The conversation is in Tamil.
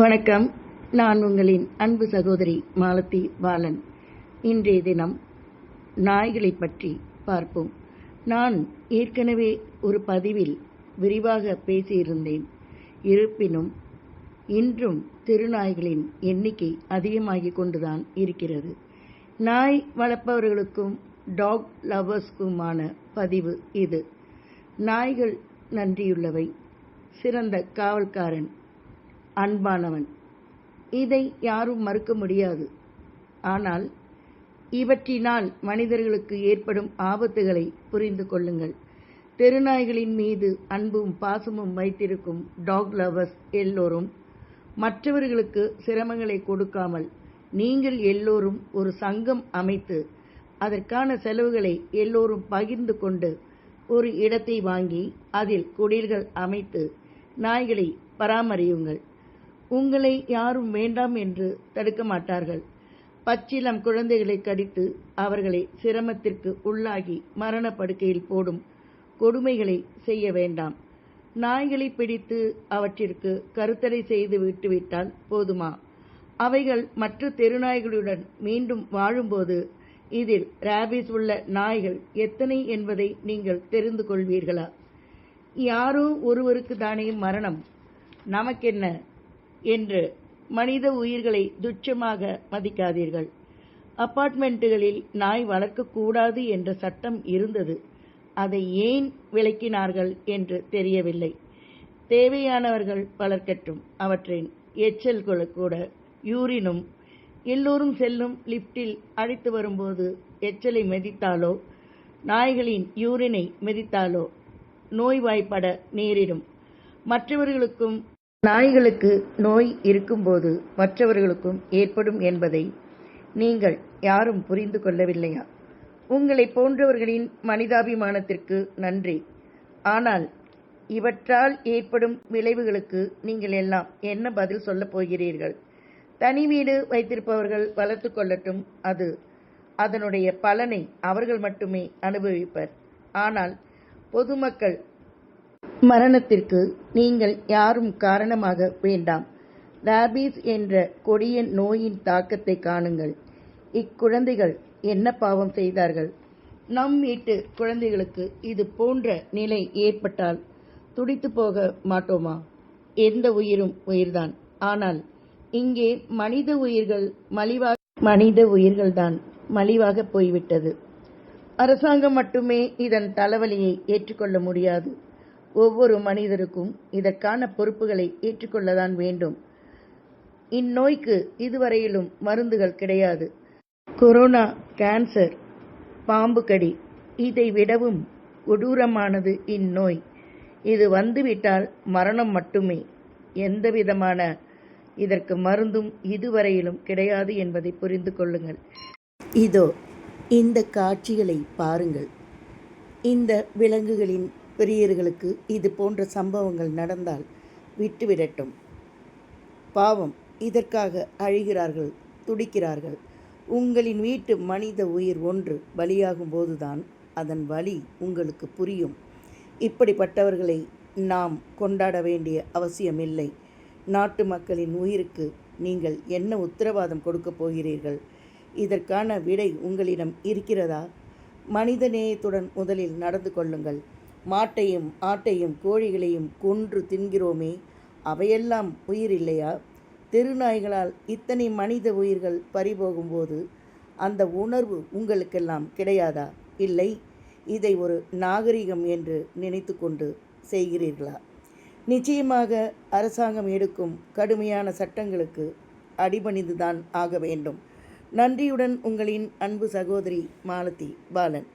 வணக்கம். நான் உங்களின் அன்பு சகோதரி மாலதி பாலன். இன்றைய தினம் நாய்களை பற்றி பார்ப்போம். நான் ஏற்கனவே ஒரு பதிவில் விரிவாக பேசியிருந்தேன். இருப்பினும் இன்றும் தெருநாய்களின் எண்ணிக்கை அதிகமாகிக் கொண்டுதான் இருக்கிறது. நாய் வளர்ப்பவர்களுக்கும் டாக் லவர்ஸ்க்குமான பதிவு இது. நாய்கள் நன்றியுள்ளவை, சிறந்த காவல்காரன், அன்பானவன். இதை யாரும் மறுக்க முடியாது. ஆனால் இவற்றினால் மனிதர்களுக்கு ஏற்படும் ஆபத்துகளை புரிந்து கொள்ளுங்கள். தெருநாய்களின் மீது அன்பும் பாசமும் வைத்திருக்கும் டாக் லவர்ஸ் எல்லோரும் மற்றவர்களுக்கு சிரமங்களை கொடுக்காமல், நீங்கள் எல்லோரும் ஒரு சங்கம் அமைத்து அதற்கான செலவுகளை எல்லோரும் பகிர்ந்து கொண்டு ஒரு இடத்தை வாங்கி அதில் குடில்கள் அமைத்து நாய்களை பராமரியுங்கள். உங்களை யாரும் வேண்டாம் என்று தடுக்க மாட்டார்கள். பச்சிளம் குழந்தைகளை கடித்து அவர்களை சிரமத்திற்கு உள்ளாகி மரண படுக்கையில் போடும் கொடுமைகளை செய்ய வேண்டாம். நாய்களை பிடித்து அவற்றிற்கு கருத்தடை செய்து விட்டுவிட்டால் போதுமா? அவைகள் மற்ற தெருநாய்களுடன் மீண்டும் வாழும்போது இதில் ரேபிஸ் உள்ள நாய்கள் எத்தனை என்பதை நீங்கள் தெரிந்து கொள்வீர்களா? யாரோ ஒருவருக்கு தானே மரணம், நமக்கென்ன என்று மனித உயிர்களை துச்சமாக மதிக்காதீர்கள். அபார்ட்மெண்ட்டுகளில் நாய் வளர்க்கக்கூடாது என்ற சட்டம் இருந்தது. அதை ஏன் விலக்கினார்கள் என்று தெரியவில்லை. தேவையானவர்கள் வளர்க்கட்டும். அவற்றின் எச்சல் கூட, யூரினும் எல்லோரும் செல்லும் லிப்டில் அழைத்து வரும்போது எச்சலை மிதித்தாலோ நாய்களின் யூரினை மிதித்தாலோ நோய்வாய்ப்பட நேரிடும். மற்றவர்களுக்கும் நாய்களுக்கு நோய் இருக்கும்போது மற்றவர்களுக்கும் ஏற்படும் என்பதை நீங்கள் யாரும் புரிந்து கொள்ளவில்லையா? உங்களை போன்றவர்களின் மனிதாபிமானத்திற்கு நன்றி. ஆனால் இவற்றால் ஏற்படும் விளைவுகளுக்கு நீங்கள் எல்லாம் என்ன பதில் சொல்லப் போகிறீர்கள்? தனி வீடு வைத்திருப்பவர்கள் வளர்த்து கொள்ளட்டும். அதனுடைய பலனை அவர்கள் மட்டுமே அனுபவிப்பர். ஆனால் பொதுமக்கள் மரணத்திற்கு நீங்கள் யாரும் காரணமாக வேண்டாம். ரேபீஸ் என்ற கொடிய நோயின் தாக்கத்தை காணுங்கள். இக்குழந்தைகள் என்ன பாவம் செய்தார்கள்? நம் வீட்டு குழந்தைகளுக்கு இது போன்ற நிலை ஏற்பட்டால் துடித்து போக மாட்டோமா? எந்த உயிரும் உயிர்தான். ஆனால் இங்கே மனித உயிர்கள்தான் மலிவாக போய்விட்டது. அரசாங்கம் மட்டுமே இதன் தலைவலியை ஏற்றுக்கொள்ள முடியாது. ஒவ்வொரு மனிதருக்கும் இதற்கான பொறுப்புகளை ஏற்றுக்கொள்ளதான் வேண்டும். இந்நோய்க்கு இதுவரையிலும் மருந்துகள் கிடையாது. கொரோனா, கேன்சர், பாம்பு கடி, இதை விடவும் கொடூரமானது இந்நோய். இது வந்துவிட்டால் மரணம் மட்டுமே. எந்தவிதமான இதற்கு மருந்தும் இதுவரையிலும் கிடையாது என்பதை புரிந்து கொள்ளுங்கள். இதோ இந்த காட்சிகளை பாருங்கள். இந்த விலங்குகளின் பெரியர்களுக்கு இது போன்ற சம்பவங்கள் நடந்தால் விட்டுவிடட்டும். பாவம், இதற்காக அழுகிறார்கள், துடிக்கிறார்கள். உங்களின் வீட்டு மனித உயிர் ஒன்று பலியாகும் போதுதான் அதன் வலி உங்களுக்கு புரியும். இப்படிப்பட்டவர்களை நாம் கொண்டாட வேண்டிய அவசியமில்லை. நாட்டு மக்களின் உயிருக்கு நீங்கள் என்ன உத்தரவாதம் கொடுக்கப் போகிறீர்கள்? இதற்கான விடை உங்களிடம் இருக்கிறதா? மனித நேயத்துடன் முதலில் நடந்து கொள்ளுங்கள். மாட்டையும் ஆட்டையும் கோழிகளையும் கொன்று தின்கிறோமே, அவையெல்லாம் உயிர் இல்லையா? தெருநாய்களால் இத்தனை மனித உயிர்கள் பறிபோகும்போது அந்த உணர்வு உங்களுக்கெல்லாம் கிடையாதா? இல்லை, இதை ஒரு நாகரிகம் என்று நினைத்து கொண்டு செய்கிறீர்களா? நிச்சயமாக அரசாங்கம் எடுக்கும் கடுமையான சட்டங்களுக்கு அடிபணிந்துதான் ஆக வேண்டும். நன்றியுடன் உங்களின் அன்பு சகோதரி மாலதி பாலன்.